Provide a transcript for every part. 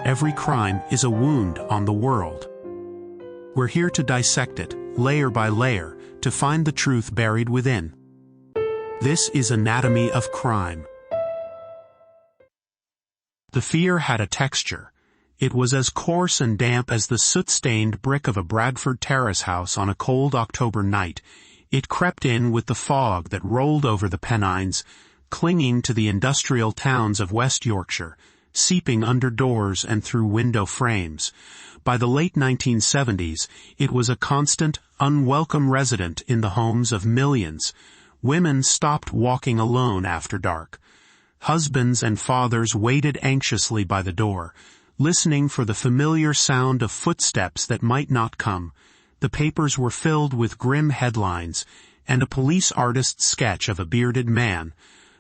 Every crime is a wound on the world. We're here to dissect it, layer by layer, to find the truth buried within. This is Anatomy of Crime. The fear had a texture. It was as coarse and damp as the soot-stained brick of a Bradford terrace house on a cold October night. It crept in with the fog that rolled over the Pennines, clinging to the industrial towns of West Yorkshire, seeping under doors and through window frames. By the late 1970s, it was a constant, unwelcome resident in the homes of millions. Women stopped walking alone after dark. Husbands and fathers waited anxiously by the door, listening for the familiar sound of footsteps that might not come. The papers were filled with grim headlines, and a police artist's sketch of a bearded man,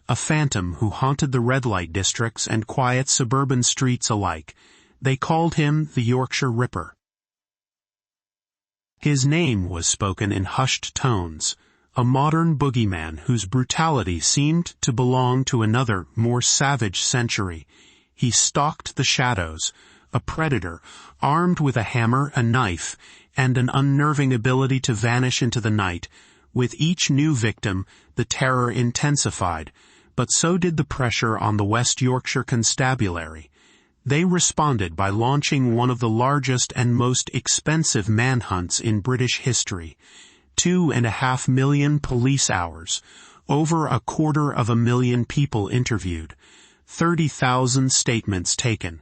a phantom who haunted the red-light districts and quiet suburban streets alike. They called him the Yorkshire Ripper. His name was spoken in hushed tones, a modern boogeyman whose brutality seemed to belong to another, more savage century. He stalked the shadows, a predator, armed with a hammer, a knife, and an unnerving ability to vanish into the night. With each new victim, the terror intensified, but so did the pressure on the West Yorkshire Constabulary. They responded by launching one of the largest and most expensive manhunts in British history. 2.5 million police hours, over 250,000 people interviewed, 30,000 statements taken,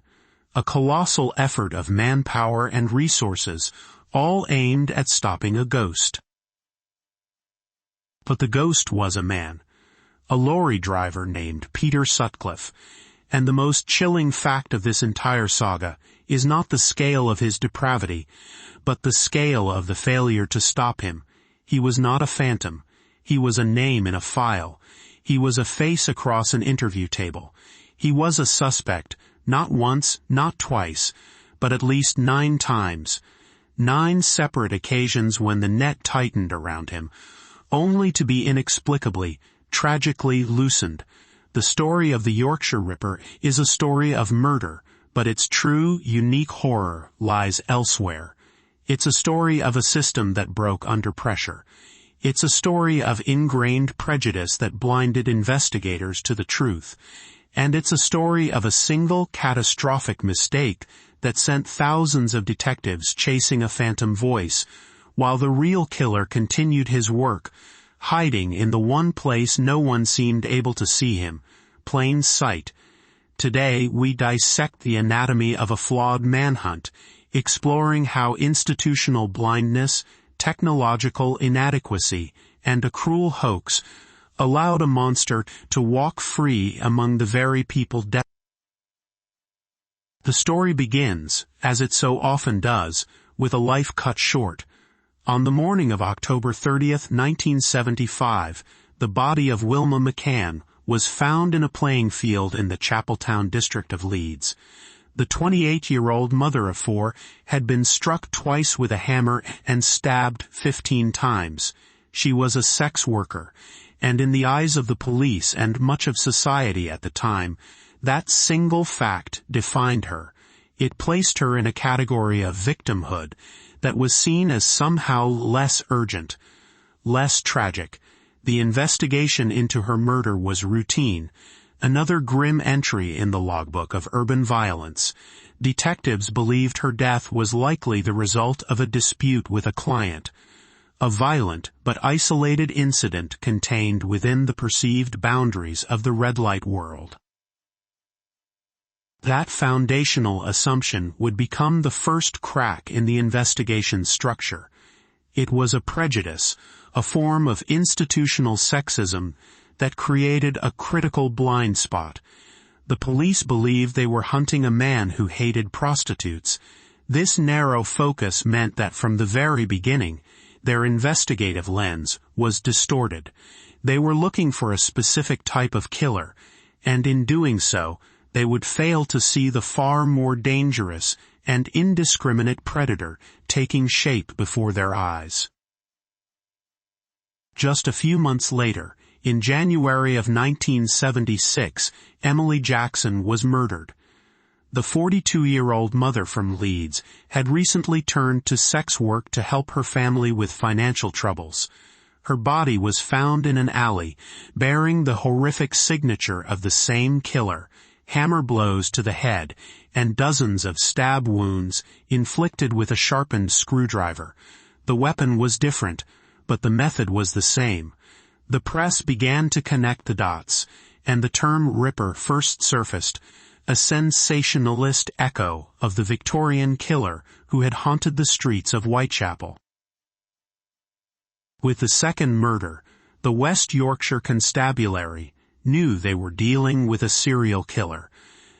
a colossal effort of manpower and resources, all aimed at stopping a ghost. But the ghost was a man, a lorry driver named Peter Sutcliffe, and the most chilling fact of this entire saga is not the scale of his depravity, but the scale of the failure to stop him. He was not a phantom. He was a name in a file. He was a face across an interview table. He was a suspect, not once, not twice, but at least 9 times. 9 separate occasions when the net tightened around him, only to be inexplicably, tragically loosened. The story of the Yorkshire Ripper is a story of murder, but its true, unique horror lies elsewhere. It's a story of a system that broke under pressure. It's a story of ingrained prejudice that blinded investigators to the truth. And it's a story of a single catastrophic mistake that sent thousands of detectives chasing a phantom voice, while the real killer continued his work, hiding in the one place no one seemed able to see him, plain sight. Today we dissect the anatomy of a flawed manhunt, exploring how institutional blindness, technological inadequacy, and a cruel hoax allowed a monster to walk free among the very people dead. The story begins, as it so often does, with a life cut short. On the morning of October 30th, 1975, the body of Wilma McCann was found in a playing field in the Chapeltown district of Leeds. The 28-year-old mother of 4 had been struck twice with a hammer and stabbed 15 times. She was a sex worker, and in the eyes of the police and much of society at the time, that single fact defined her. It placed her in a category of victimhood that was seen as somehow less urgent, less tragic. The investigation into her murder was routine, another grim entry in the logbook of urban violence. Detectives believed her death was likely the result of a dispute with a client, a violent but isolated incident contained within the perceived boundaries of the red light world. That foundational assumption would become the first crack in the investigation's structure. It was a prejudice, a form of institutional sexism that created a critical blind spot. The police believed they were hunting a man who hated prostitutes. This narrow focus meant that from the very beginning, their investigative lens was distorted. They were looking for a specific type of killer, and in doing so, they would fail to see the far more dangerous and indiscriminate predator taking shape before their eyes. Just a few months later, in January of 1976, Emily Jackson was murdered. The 42-year-old mother from Leeds had recently turned to sex work to help her family with financial troubles. Her body was found in an alley, bearing the horrific signature of the same killer, hammer blows to the head, and dozens of stab wounds inflicted with a sharpened screwdriver. The weapon was different, but the method was the same. The press began to connect the dots, and the term Ripper first surfaced, a sensationalist echo of the Victorian killer who had haunted the streets of Whitechapel. With the second murder, the West Yorkshire Constabulary knew they were dealing with a serial killer.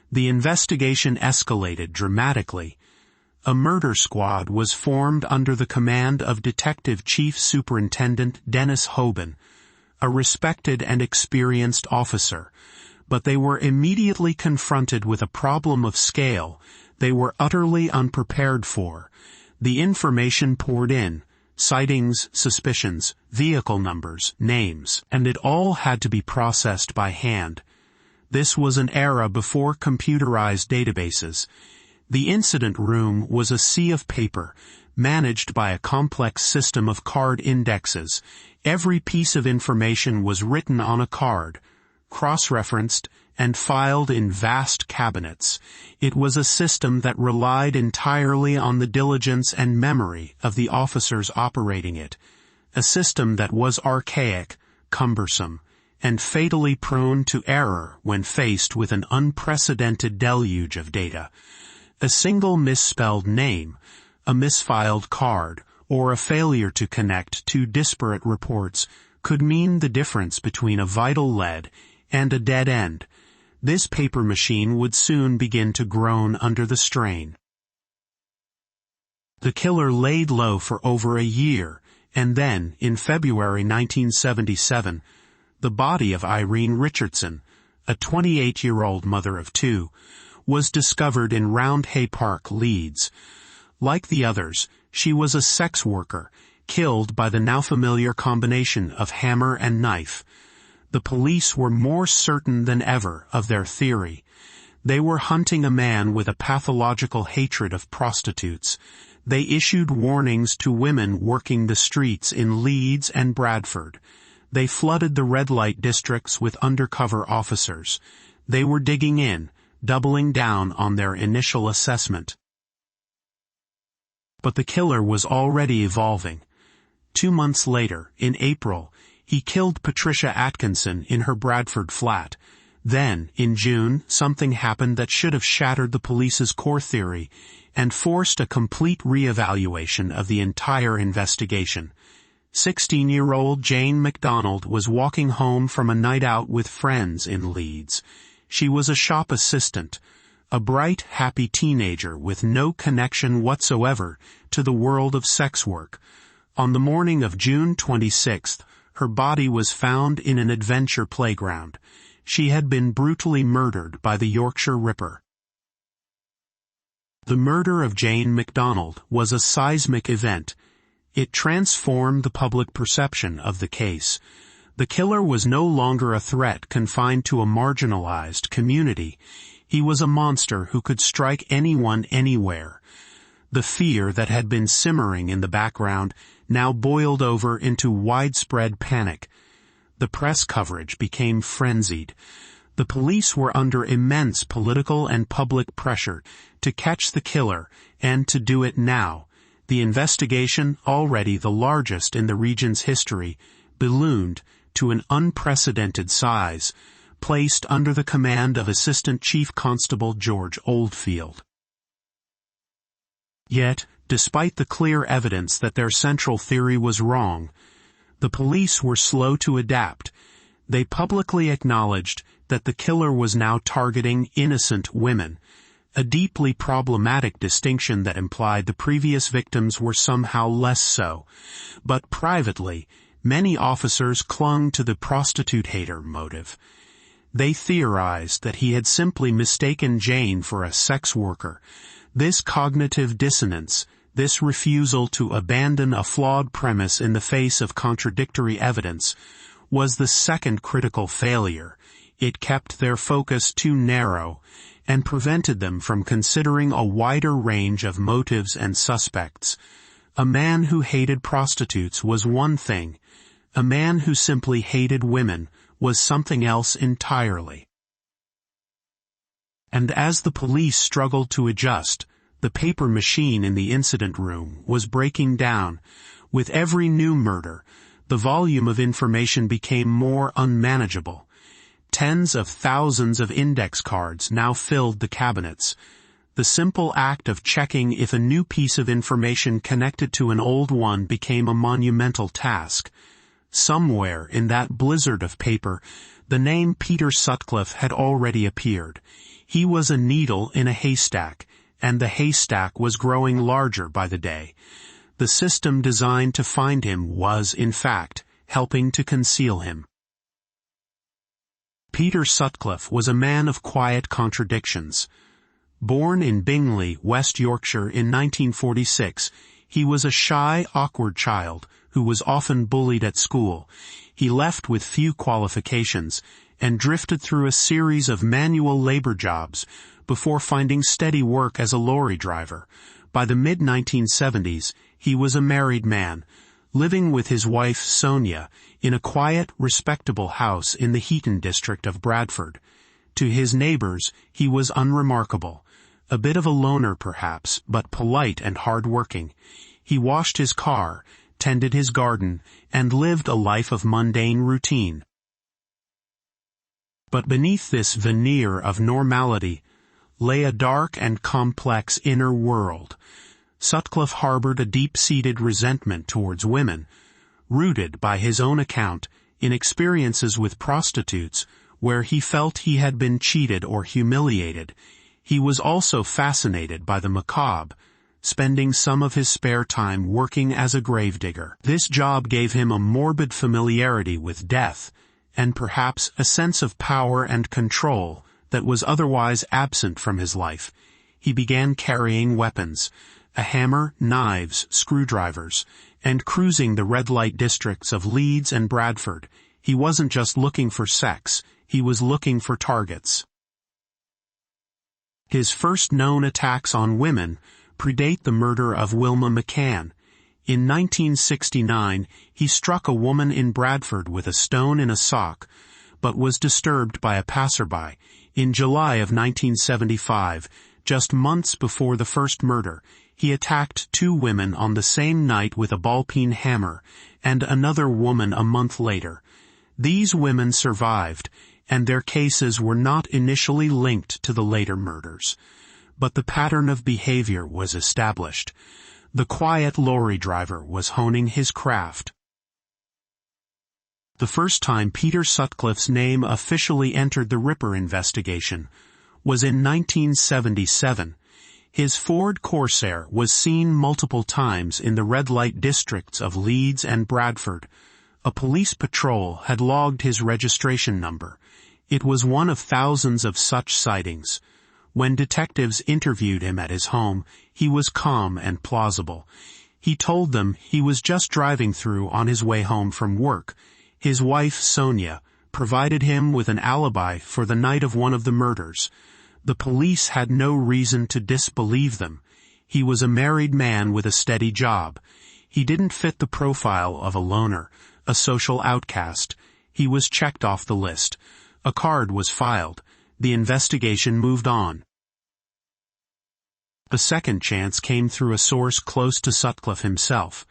The investigation escalated dramatically. A murder squad was formed under the command of Detective Chief Superintendent Dennis Hoban, a respected and experienced officer, but they were immediately confronted with a problem of scale they were utterly unprepared for. The information poured in, sightings, suspicions, vehicle numbers, names, and it all had to be processed by hand. This was an era before computerized databases. The incident room was a sea of paper, managed by a complex system of card indexes. Every piece of information was written on a card, cross-referenced, and filed in vast cabinets. It was a system that relied entirely on the diligence and memory of the officers operating it, a system that was archaic, cumbersome, and fatally prone to error when faced with an unprecedented deluge of data. A single misspelled name, a misfiled card, or a failure to connect two disparate reports could mean the difference between a vital lead and a dead end. This paper machine would soon begin to groan under the strain. The killer laid low for over a year, and then, in February 1977, the body of Irene Richardson, a 28-year-old mother of two, was discovered in Roundhay Park, Leeds. Like the others, she was a sex worker, killed by the now familiar combination of hammer and knife. The police were more certain than ever of their theory. They were hunting a man with a pathological hatred of prostitutes. They issued warnings to women working the streets in Leeds and Bradford. They flooded the red light districts with undercover officers. They were digging in, doubling down on their initial assessment. But the killer was already evolving. 2 months later, in April, he killed Patricia Atkinson in her Bradford flat. Then, in June, something happened that should have shattered the police's core theory and forced a complete re-evaluation of the entire investigation. 16-year-old Jane MacDonald was walking home from a night out with friends in Leeds. She was a shop assistant, a bright, happy teenager with no connection whatsoever to the world of sex work. On the morning of June 26th, her body was found in an adventure playground. She had been brutally murdered by the Yorkshire Ripper. The murder of Jane MacDonald was a seismic event. It transformed the public perception of the case. The killer was no longer a threat confined to a marginalized community. He was a monster who could strike anyone anywhere. The fear that had been simmering in the background now boiled over into widespread panic. The press coverage became frenzied. The police were under immense political and public pressure to catch the killer, and to do it now. The investigation, already the largest in the region's history, ballooned to an unprecedented size, placed under the command of Assistant Chief Constable George Oldfield. Yet, despite the clear evidence that their central theory was wrong, the police were slow to adapt. They publicly acknowledged that the killer was now targeting innocent women, a deeply problematic distinction that implied the previous victims were somehow less so. But privately, many officers clung to the prostitute hater motive. They theorized that he had simply mistaken Jane for a sex worker. This cognitive dissonance, this refusal to abandon a flawed premise in the face of contradictory evidence, was the second critical failure. It kept their focus too narrow. and prevented them from considering a wider range of motives and suspects. A man who hated prostitutes was one thing. A man who simply hated women was something else entirely. And as the police struggled to adjust, the paper machine in the incident room was breaking down. With every new murder, the volume of information became more unmanageable. Tens of thousands of index cards now filled the cabinets. The simple act of checking if a new piece of information connected to an old one became a monumental task. Somewhere in that blizzard of paper, the name Peter Sutcliffe had already appeared. He was a needle in a haystack, and the haystack was growing larger by the day. The system designed to find him was, in fact, helping to conceal him. Peter Sutcliffe was a man of quiet contradictions. Born in Bingley, West Yorkshire in 1946, he was a shy, awkward child who was often bullied at school. He left with few qualifications and drifted through a series of manual labor jobs before finding steady work as a lorry driver. By the mid-1970s, he was a married man, living with his wife Sonia in a quiet, respectable house in the Heaton district of Bradford. To his neighbors, he was unremarkable. A bit of a loner perhaps, but polite and hard-working. He washed his car, tended his garden, and lived a life of mundane routine. But beneath this veneer of normality lay a dark and complex inner world. Sutcliffe harbored a deep-seated resentment towards women, rooted by his own account in experiences with prostitutes where he felt he had been cheated or humiliated. He was also fascinated by the macabre, spending some of his spare time working as a gravedigger. This job gave him a morbid familiarity with death, and perhaps a sense of power and control that was otherwise absent from his life. He began carrying weapons, a hammer, knives, screwdrivers, and cruising the red-light districts of Leeds and Bradford. He wasn't just looking for sex, he was looking for targets. His first known attacks on women predate the murder of Wilma McCann. In 1969, he struck a woman in Bradford with a stone in a sock, but was disturbed by a passerby. In July of 1975, just months before the first murder, he attacked 2 women on the same night with a ball-peen hammer, and another woman a month later. These women survived, and their cases were not initially linked to the later murders. But the pattern of behavior was established. The quiet lorry driver was honing his craft. The first time Peter Sutcliffe's name officially entered the Ripper investigation was in 1977. His Ford Corsair was seen multiple times in the red-light districts of Leeds and Bradford. A police patrol had logged his registration number. It was one of thousands of such sightings. When detectives interviewed him at his home, he was calm and plausible. He told them he was just driving through on his way home from work. His wife, Sonia, provided him with an alibi for the night of one of the murders. The police had no reason to disbelieve them. He was a married man with a steady job. He didn't fit the profile of a loner, a social outcast. He was checked off the list. A card was filed. The investigation moved on. The second chance came through a source close to Sutcliffe himself.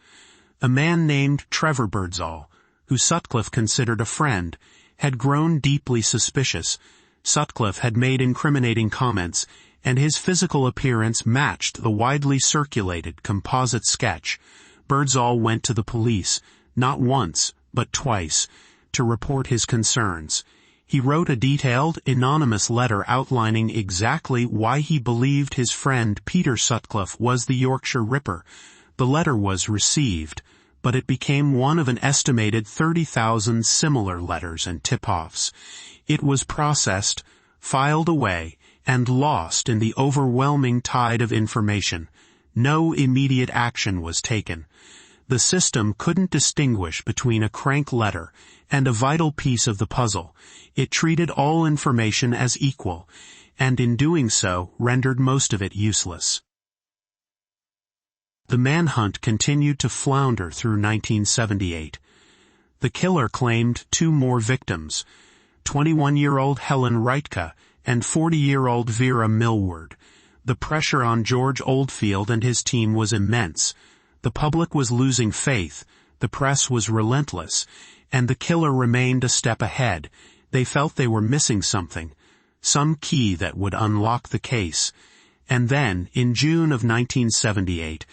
A man named Trevor Birdsall, who Sutcliffe considered a friend, had grown deeply suspicious. Sutcliffe had made incriminating comments, and his physical appearance matched the widely circulated composite sketch. Birdsall went to the police, not once, but twice, to report his concerns. He wrote a detailed, anonymous letter outlining exactly why he believed his friend Peter Sutcliffe was the Yorkshire Ripper. The letter was received, but it became one of an estimated 30,000 similar letters and tip-offs. It was processed, filed away, and lost in the overwhelming tide of information. No immediate action was taken. The system couldn't distinguish between a crank letter and a vital piece of the puzzle. It treated all information as equal. and in doing so rendered most of it useless. The manhunt continued to flounder through 1978. The killer claimed 2 more victims, 21-year-old Helen Reitka and 40-year-old Vera Millward. The pressure on George Oldfield and his team was immense. The public was losing faith, the press was relentless, and the killer remained a step ahead. They felt they were missing something, some key that would unlock the case. And then, in June of 1978,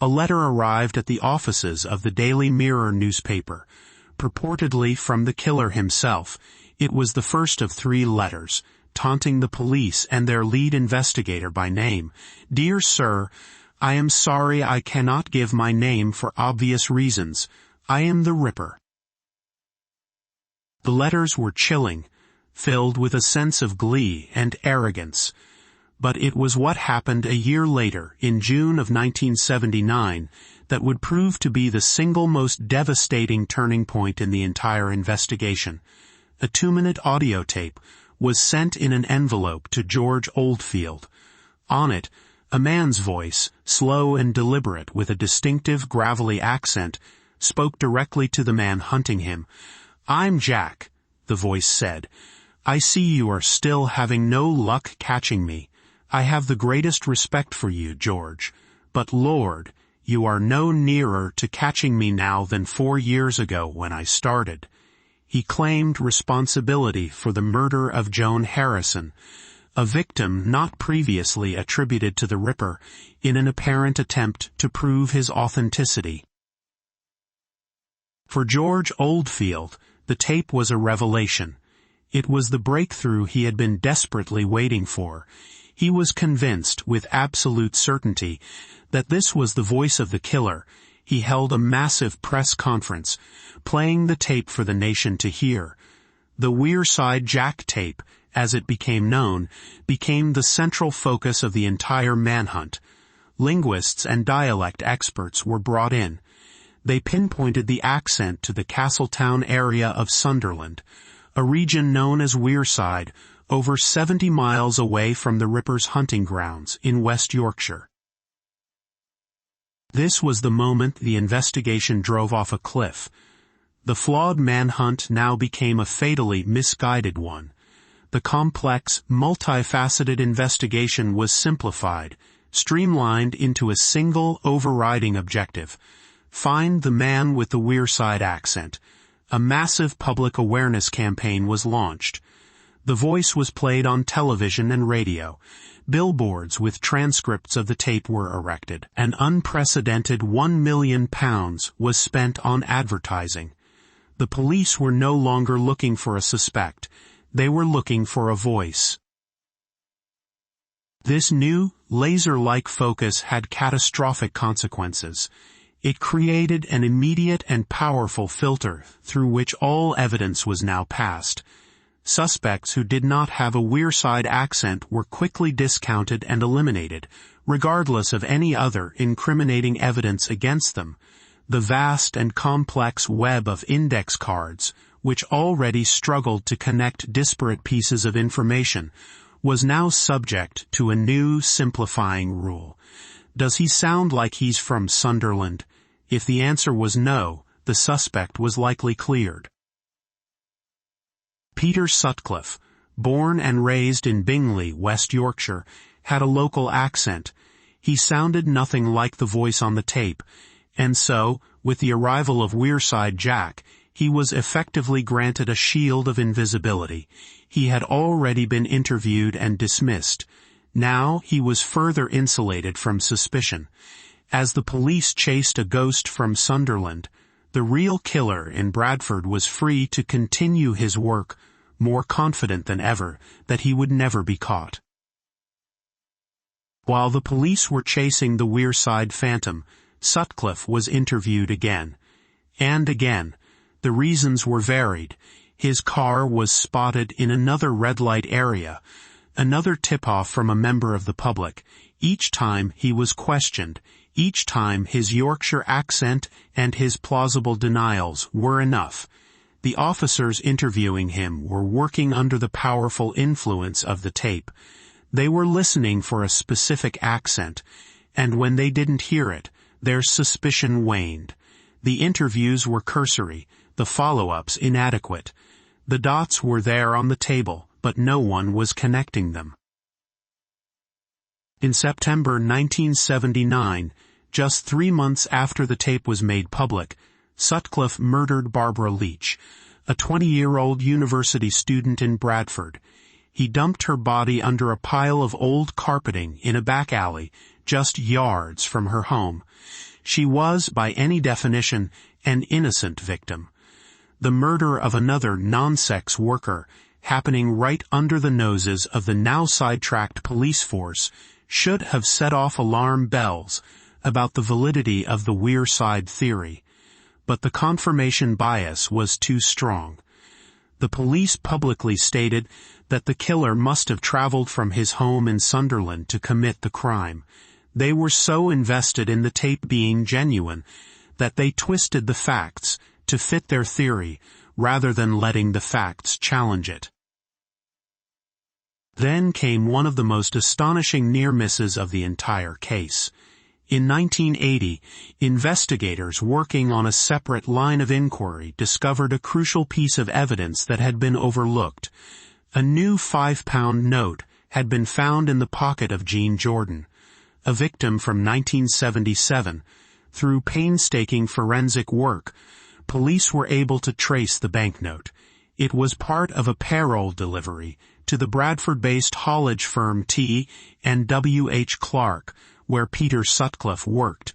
a letter arrived at the offices of the Daily Mirror newspaper, purportedly from the killer himself. It was the first of 3 letters, taunting the police and their lead investigator by name. "Dear Sir, I am sorry I cannot give my name for obvious reasons. I am the Ripper." The letters were chilling, filled with a sense of glee and arrogance. But it was what happened a year later, in June of 1979, that would prove to be the single most devastating turning point in the entire investigation. A 2-minute audio tape was sent in an envelope to George Oldfield. On it, a man's voice, slow and deliberate with a distinctive gravelly accent, spoke directly to the man hunting him. "I'm Jack," the voice said. "I see you are still having no luck catching me. I have the greatest respect for you, George. But Lord, you are no nearer to catching me now than 4 years ago when I started." He claimed responsibility for the murder of Joan Harrison, a victim not previously attributed to the Ripper, in an apparent attempt to prove his authenticity. For George Oldfield, the tape was a revelation. It was the breakthrough he had been desperately waiting for. He was convinced, with absolute certainty, that this was the voice of the killer. He held a massive press conference, playing the tape for the nation to hear. The Wearside Jack tape, as it became known, became the central focus of the entire manhunt. Linguists and dialect experts were brought in. They pinpointed the accent to the Castletown area of Sunderland, a region known as Wearside, over 70 miles away from the Ripper's hunting grounds in West Yorkshire. This was the moment the investigation drove off a cliff. The flawed manhunt now became a fatally misguided one. The complex, multifaceted investigation was simplified, streamlined into a single overriding objective: find the man with the Wearside accent. A massive public awareness campaign was launched. The voice was played on television and radio. Billboards with transcripts of the tape were erected. An unprecedented £1 million was spent on advertising. The police were no longer looking for a suspect. They were looking for a voice. This new, laser-like focus had catastrophic consequences. It created an immediate and powerful filter through which all evidence was now passed. Suspects who did not have a Wearside accent were quickly discounted and eliminated, regardless of any other incriminating evidence against them. The vast and complex web of index cards, which already struggled to connect disparate pieces of information, was now subject to a new simplifying rule. Does he sound like he's from Sunderland? If the answer was no, the suspect was likely cleared. Peter Sutcliffe, born and raised in Bingley, West Yorkshire, had a local accent. He sounded nothing like the voice on the tape, and so, with the arrival of Wearside Jack, he was effectively granted a shield of invisibility. He had already been interviewed and dismissed. Now he was further insulated from suspicion. As the police chased a ghost from Sunderland, the real killer in Bradford was free to continue his work, more confident than ever that he would never be caught. While the police were chasing the Wearside phantom, Sutcliffe was interviewed again. And again. The reasons were varied. His car was spotted in another red light area, another tip-off from a member of the public. Each time he was questioned. Each time his Yorkshire accent and his plausible denials were enough. The officers interviewing him were working under the powerful influence of the tape. They were listening for a specific accent, and when they didn't hear it, their suspicion waned. The interviews were cursory, the follow-ups inadequate. The dots were there on the table, but no one was connecting them. In September 1979, just 3 months after the tape was made public, Sutcliffe murdered Barbara Leach, a 20-year-old university student in Bradford. He dumped her body under a pile of old carpeting in a back alley, just yards from her home. She was, by any definition, an innocent victim. The murder of another non-sex worker, happening right under the noses of the now sidetracked police force, should have set off alarm bells about the validity of the Wearside theory. But the confirmation bias was too strong. The police publicly stated that the killer must have traveled from his home in Sunderland to commit the crime. They were so invested in the tape being genuine that they twisted the facts to fit their theory rather than letting the facts challenge it. Then came one of the most astonishing near misses of the entire case. In 1980, investigators working on a separate line of inquiry discovered a crucial piece of evidence that had been overlooked. A new £5 note had been found in the pocket of Jean Jordan, a victim from 1977. Through painstaking forensic work, police were able to trace the banknote. It was part of a payroll delivery to the Bradford-based haulage firm T&W.H. Clark, where Peter Sutcliffe worked.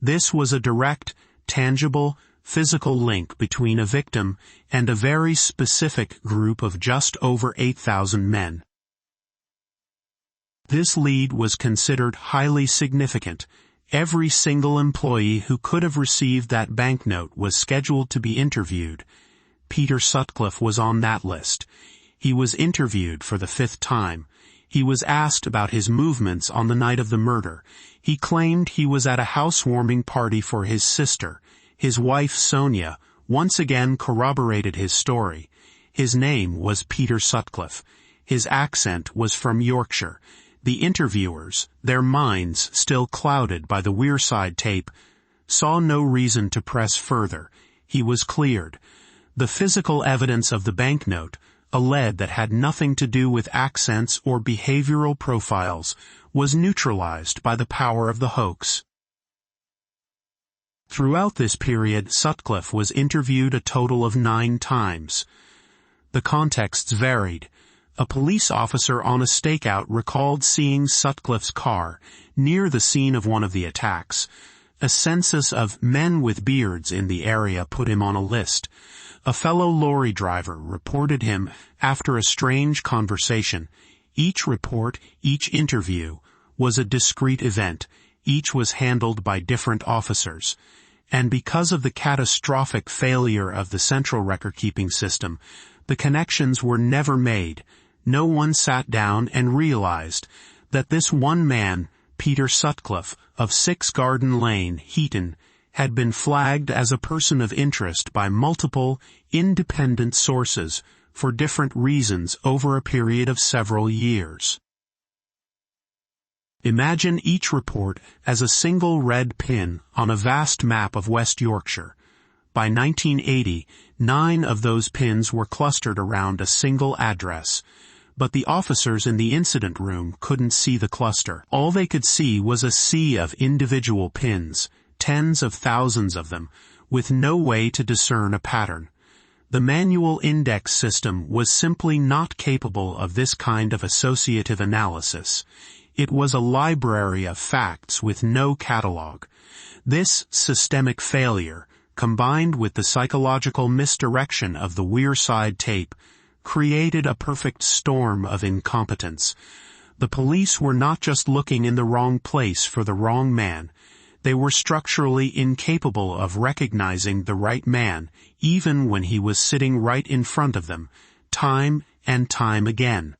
This was a direct, tangible, physical link between a victim and a very specific group of just over 8,000 men. This lead was considered highly significant. Every single employee who could have received that banknote was scheduled to be interviewed. Peter Sutcliffe was on that list. He was interviewed for the 5th time. He was asked about his movements on the night of the murder. He claimed he was at a housewarming party for his sister. His wife, Sonia, once again corroborated his story. His name was Peter Sutcliffe. His accent was from Yorkshire. The interviewers, their minds still clouded by the Wearside tape, saw no reason to press further. He was cleared. The physical evidence of the banknote, a lead that had nothing to do with accents or behavioral profiles, was neutralized by the power of the hoax. Throughout this period, Sutcliffe was interviewed a total of 9 times. The contexts varied. A police officer on a stakeout recalled seeing Sutcliffe's car near the scene of one of the attacks. A census of men with beards in the area put him on a list. A fellow lorry driver reported him after a strange conversation. Each report, each interview, was a discrete event. Each was handled by different officers. And because of the catastrophic failure of the central record-keeping system, the connections were never made. No one sat down and realized that this one man, Peter Sutcliffe, of 6 Garden Lane, Heaton, had been flagged as a person of interest by multiple, independent sources for different reasons over a period of several years. Imagine each report as a single red pin on a vast map of West Yorkshire. By 1980, 9 of those pins were clustered around a single address. But the officers in the incident room couldn't see the cluster. All they could see was a sea of individual pins, tens of thousands of them, with no way to discern a pattern. The manual index system was simply not capable of this kind of associative analysis. It was a library of facts with no catalog. This systemic failure, combined with the psychological misdirection of the Wearside tape, created a perfect storm of incompetence. The police were not just looking in the wrong place for the wrong man. They were structurally incapable of recognizing the right man, even when he was sitting right in front of them, time and time again.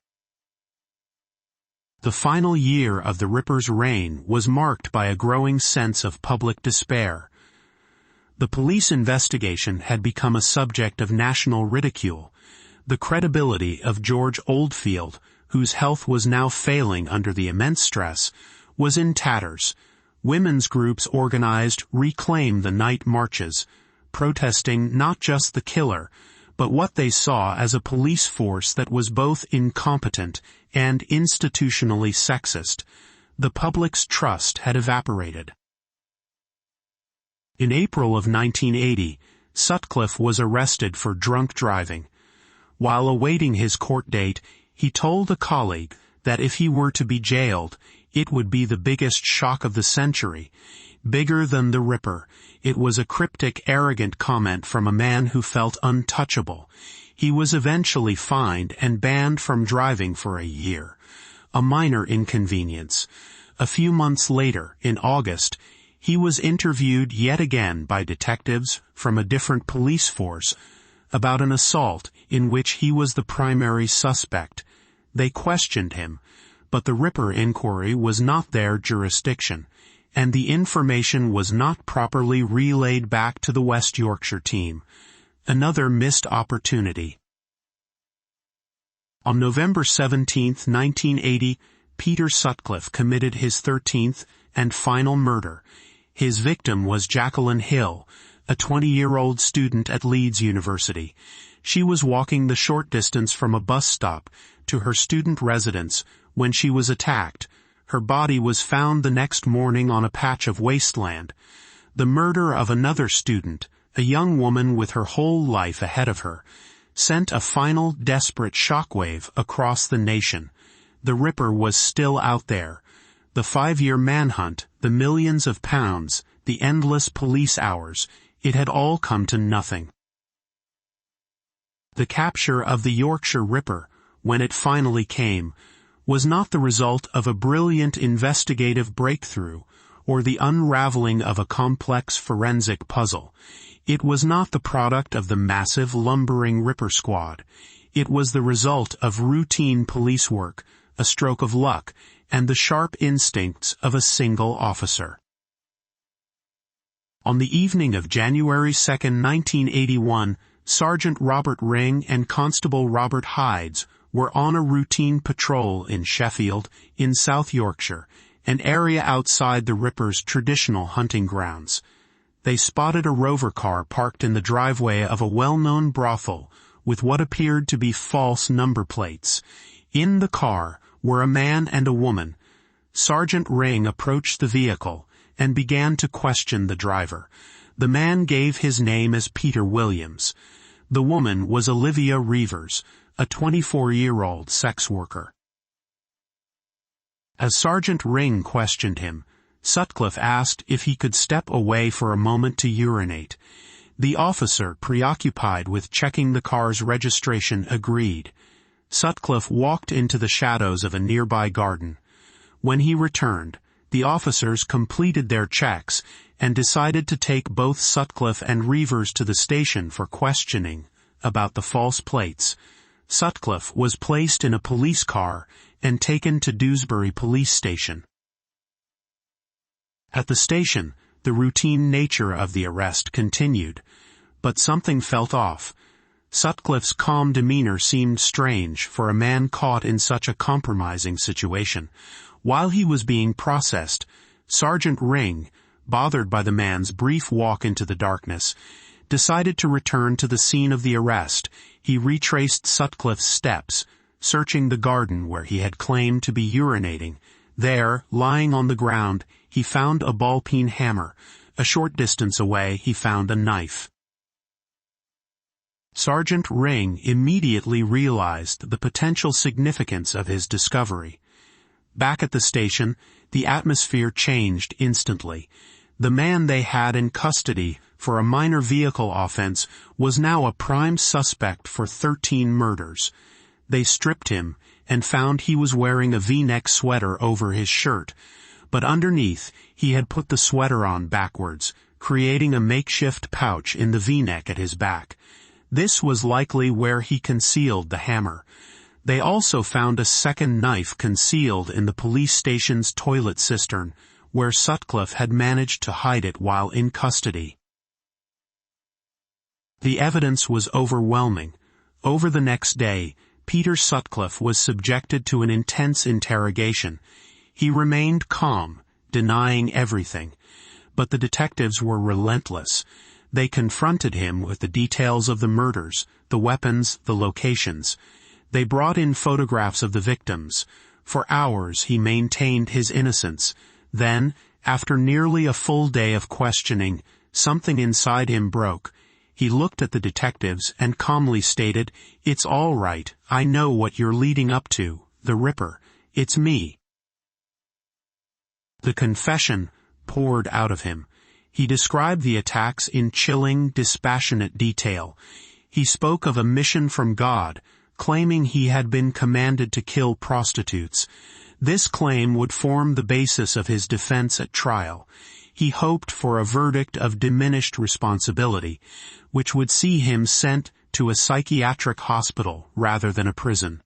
The final year of the Ripper's reign was marked by a growing sense of public despair. The police investigation had become a subject of national ridicule. The credibility of George Oldfield, whose health was now failing under the immense stress, was in tatters. Women's groups organized Reclaim the Night marches, protesting not just the killer, but what they saw as a police force that was both incompetent and institutionally sexist. The public's trust had evaporated. In April of 1980, Sutcliffe was arrested for drunk driving. While awaiting his court date, he told a colleague that if he were to be jailed, it would be the biggest shock of the century. Bigger than the Ripper. It was a cryptic, arrogant comment from a man who felt untouchable. He was eventually fined and banned from driving for a year. A minor inconvenience. A few months later, in August, he was interviewed yet again by detectives from a different police force about an assault in which he was the primary suspect. They questioned him, but the Ripper inquiry was not their jurisdiction, and the information was not properly relayed back to the West Yorkshire team. Another missed opportunity. On November 17, 1980, Peter Sutcliffe committed his 13th and final murder. His victim was Jacqueline Hill, a 20-year-old student at Leeds University. She was walking the short distance from a bus stop to her student residence when she was attacked. Her body was found the next morning on a patch of wasteland. The murder of another student, a young woman with her whole life ahead of her, sent a final desperate shockwave across the nation. The Ripper was still out there. The 5-year manhunt, the millions of pounds, the endless police hours, it had all come to nothing. The capture of the Yorkshire Ripper, when it finally came, was not the result of a brilliant investigative breakthrough or the unraveling of a complex forensic puzzle. It was not the product of the massive lumbering Ripper squad. It was the result of routine police work, a stroke of luck, and the sharp instincts of a single officer. On the evening of January 2, 1981, Sergeant Robert Ring and Constable Robert Hydes were on a routine patrol in Sheffield, in South Yorkshire, an area outside the Ripper's traditional hunting grounds. They spotted a rover car parked in the driveway of a well-known brothel with what appeared to be false number plates. In the car were a man and a woman. Sergeant Ring approached the vehicle and began to question the driver. The man gave his name as Peter Williams. The woman was Olivia Reevers, a 24-year-old sex worker. As Sergeant Ring questioned him, Sutcliffe asked if he could step away for a moment to urinate. The officer, preoccupied with checking the car's registration, agreed. Sutcliffe walked into the shadows of a nearby garden. When he returned, the officers completed their checks and decided to take both Sutcliffe and Reevers to the station for questioning about the false plates. Sutcliffe was placed in a police car and taken to Dewsbury Police Station. At the station, the routine nature of the arrest continued, but something felt off. Sutcliffe's calm demeanor seemed strange for a man caught in such a compromising situation. While he was being processed, Sergeant Ring, bothered by the man's brief walk into the darkness, decided to return to the scene of the arrest. He retraced Sutcliffe's steps, searching the garden where he had claimed to be urinating. There, lying on the ground, he found a ball-peen hammer. A short distance away, he found a knife. Sergeant Ring immediately realized the potential significance of his discovery. Back at the station, the atmosphere changed instantly. The man they had in custody for a minor vehicle offense was now a prime suspect for 13 murders. They stripped him and found he was wearing a V-neck sweater over his shirt, but underneath he had put the sweater on backwards, creating a makeshift pouch in the V-neck at his back. This was likely where he concealed the hammer. They also found a second knife concealed in the police station's toilet cistern, where Sutcliffe had managed to hide it while in custody. The evidence was overwhelming. Over the next day, Peter Sutcliffe was subjected to an intense interrogation. He remained calm, denying everything. But the detectives were relentless. They confronted him with the details of the murders, the weapons, the locations. They brought in photographs of the victims. For hours he maintained his innocence. Then, after nearly a full day of questioning, something inside him broke. He looked at the detectives and calmly stated, "It's all right. I know what you're leading up to. The Ripper. It's me." The confession poured out of him. He described the attacks in chilling, dispassionate detail. He spoke of a mission from God, claiming he had been commanded to kill prostitutes. This claim would form the basis of his defense at trial. He hoped for a verdict of diminished responsibility, which would see him sent to a psychiatric hospital rather than a prison.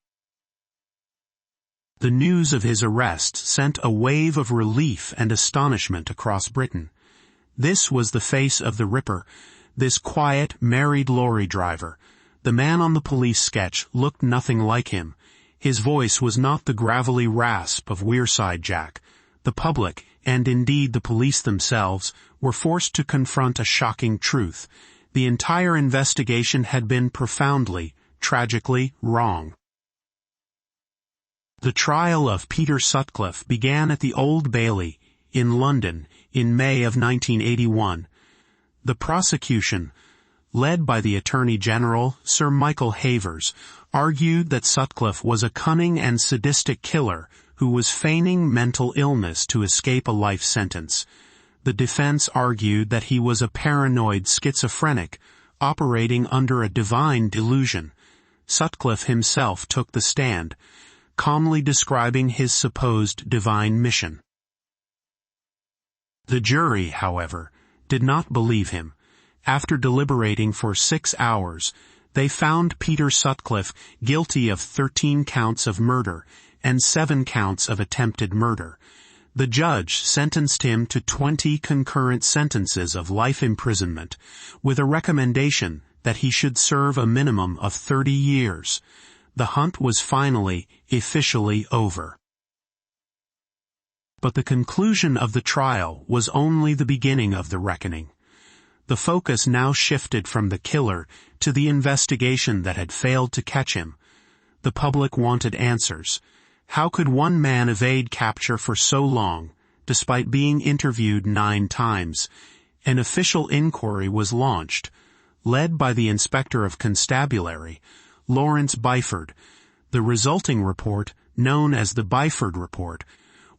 The news of his arrest sent a wave of relief and astonishment across Britain. This was the face of the Ripper, this quiet, married lorry driver. The man on the police sketch looked nothing like him. His voice was not the gravelly rasp of Wearside Jack. The public, and indeed the police themselves, were forced to confront a shocking truth. The entire investigation had been profoundly, tragically wrong. The trial of Peter Sutcliffe began at the Old Bailey, in London, in May of 1981. The prosecution, led by the Attorney General, Sir Michael Havers, argued that Sutcliffe was a cunning and sadistic killer who was feigning mental illness to escape a life sentence. The defense argued that he was a paranoid schizophrenic, operating under a divine delusion. Sutcliffe himself took the stand, calmly describing his supposed divine mission. The jury, however, did not believe him. After deliberating for 6 hours, they found Peter Sutcliffe guilty of 13 counts of murder and 7 counts of attempted murder. The judge sentenced him to 20 concurrent sentences of life imprisonment, with a recommendation that he should serve a minimum of 30 years. The hunt was finally, officially over. But the conclusion of the trial was only the beginning of the reckoning. The focus now shifted from the killer to the investigation that had failed to catch him. The public wanted answers. How could one man evade capture for so long, despite being interviewed 9 times? An official inquiry was launched, led by the Inspector of Constabulary, Lawrence Byford. The resulting report, known as the Byford Report,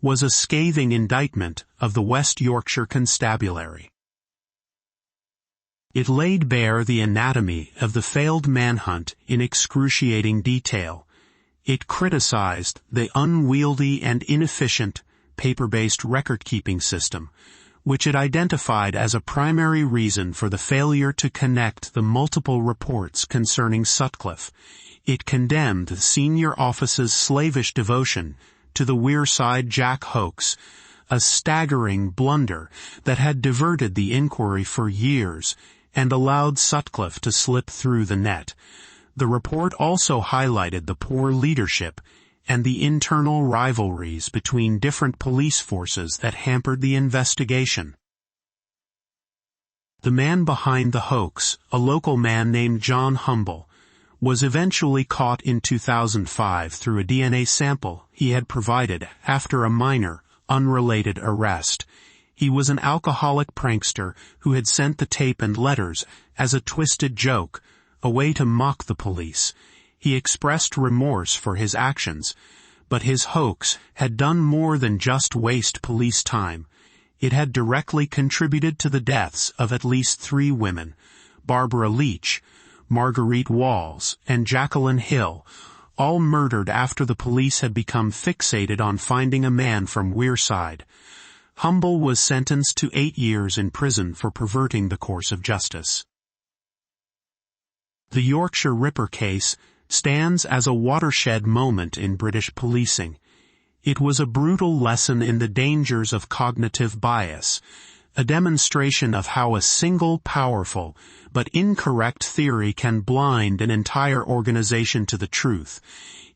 was a scathing indictment of the West Yorkshire Constabulary. It laid bare the anatomy of the failed manhunt in excruciating detail. It criticized the unwieldy and inefficient paper-based record-keeping system, which it identified as a primary reason for the failure to connect the multiple reports concerning Sutcliffe. It condemned the senior officer's slavish devotion to the Wearside Jack hoax, a staggering blunder that had diverted the inquiry for years and allowed Sutcliffe to slip through the net. The report also highlighted the poor leadership and the internal rivalries between different police forces that hampered the investigation. The man behind the hoax, a local man named John Humble, was eventually caught in 2005 through a DNA sample he had provided after a minor, unrelated arrest. He was an alcoholic prankster who had sent the tape and letters as a twisted joke, a way to mock the police. He expressed remorse for his actions, but his hoax had done more than just waste police time. It had directly contributed to the deaths of at least 3 women, Barbara Leach, Marguerite Walls, and Jacqueline Hill, all murdered after the police had become fixated on finding a man from Wearside. Humble was sentenced to 8 years in prison for perverting the course of justice. The Yorkshire Ripper case stands as a watershed moment in British policing. It was a brutal lesson in the dangers of cognitive bias, a demonstration of how a single powerful but incorrect theory can blind an entire organization to the truth.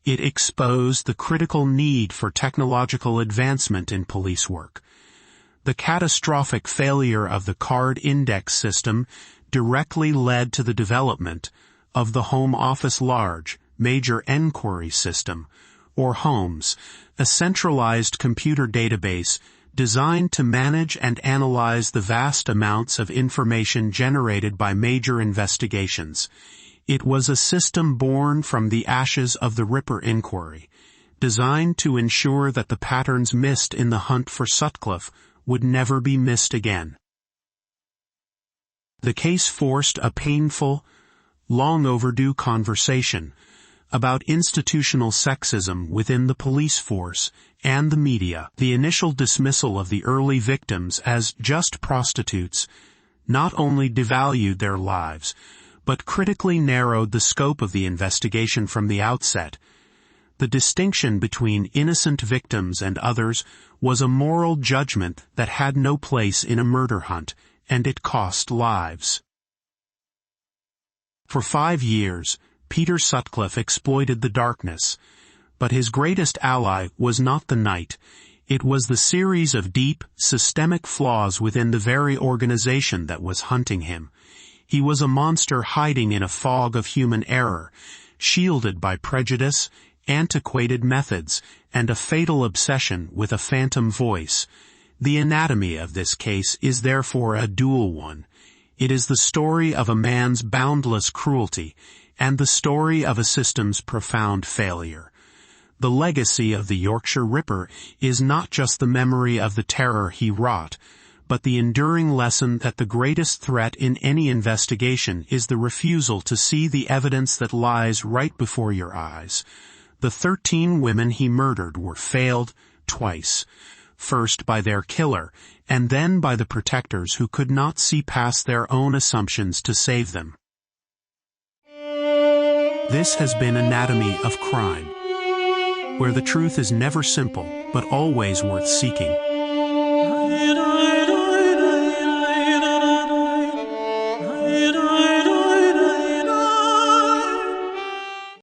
It exposed the critical need for technological advancement in police work. The catastrophic failure of the card index system directly led to the development of the Home Office Large Major Enquiry System, or HOMES, a centralized computer database designed to manage and analyze the vast amounts of information generated by major investigations. It was a system born from the ashes of the Ripper inquiry, designed to ensure that the patterns missed in the hunt for Sutcliffe would never be missed again. The case forced a painful, long overdue conversation about institutional sexism within the police force and the media. The initial dismissal of the early victims as just prostitutes not only devalued their lives, but critically narrowed the scope of the investigation from the outset. The distinction between innocent victims and others was a moral judgment that had no place in a murder hunt, and it cost lives. For 5 years, Peter Sutcliffe exploited the darkness, but his greatest ally was not the night. It was the series of deep, systemic flaws within the very organization that was hunting him. He was a monster hiding in a fog of human error, shielded by prejudice, antiquated methods, and a fatal obsession with a phantom voice. The anatomy of this case is therefore a dual one. It is the story of a man's boundless cruelty, and the story of a system's profound failure. The legacy of the Yorkshire Ripper is not just the memory of the terror he wrought, but the enduring lesson that the greatest threat in any investigation is the refusal to see the evidence that lies right before your eyes. The 13 women he murdered were failed twice, first by their killer, and then by the protectors who could not see past their own assumptions to save them. This has been Anatomy of Crime, where the truth is never simple, but always worth seeking.